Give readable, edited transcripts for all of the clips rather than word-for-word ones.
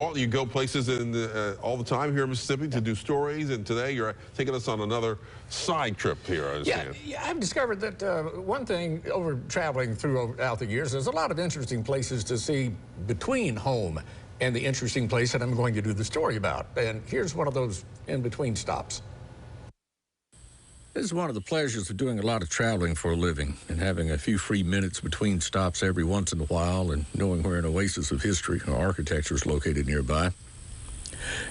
Well, you go places all the time here in Mississippi to do stories, and today you're taking us on another side trip here, I understand. Yeah, I've discovered that one thing over traveling throughout the years, there's a lot of interesting places to see between home and the interesting place that I'm going to do the story about. And here's one of those in-between stops. This is one of the pleasures of doing a lot of traveling for a living and having a few free minutes between stops every once in a while and knowing where an oasis of history or architecture is located nearby.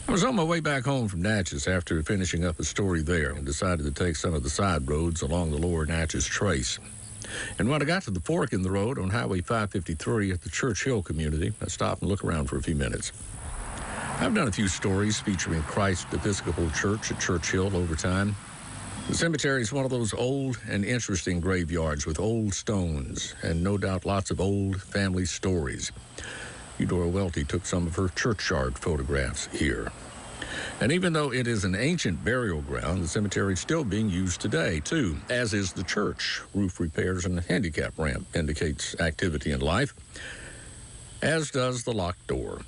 I was on my way back home from Natchez after finishing up a story there and decided to take some of the side roads along the lower Natchez Trace. And when I got to the fork in the road on Highway 553 at the Church Hill community, I stopped and looked around for a few minutes. I've done a few stories featuring Christ Episcopal Church at Church Hill over time. The cemetery is one of those old and interesting graveyards with old stones and no doubt lots of old family stories. Eudora Welty took some of her churchyard photographs here. And even though it is an ancient burial ground, the cemetery is still being used today, too, as is the church. Roof repairs and a handicap ramp indicates activity in life, as does the locked door.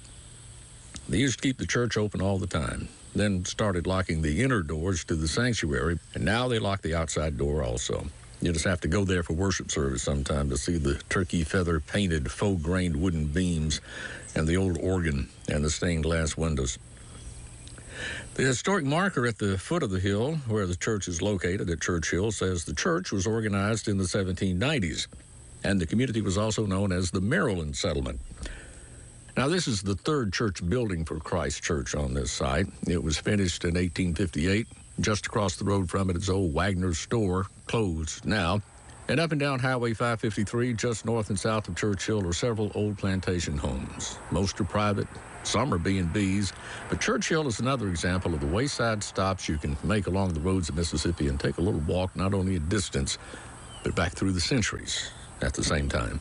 They used to keep the church open all the time, then started locking the inner doors to the sanctuary, and now they lock the outside door also. You just have to go there for worship service sometime to see the turkey feather painted faux-grained wooden beams and the old organ and the stained glass windows. The historic marker at the foot of the hill where the church is located at Church Hill says the church was organized in the 1790s, and the community was also known as the Maryland Settlement. Now, this is the third church building for Christ Church on this site. It was finished in 1858. Just across the road from it is old Wagner's store, closed now. And up and down Highway 553, just north and south of Church Hill, are several old plantation homes. Most are private, some are B&Bs, but Church Hill is another example of the wayside stops you can make along the roads of Mississippi and take a little walk, not only a distance, but back through the centuries at the same time.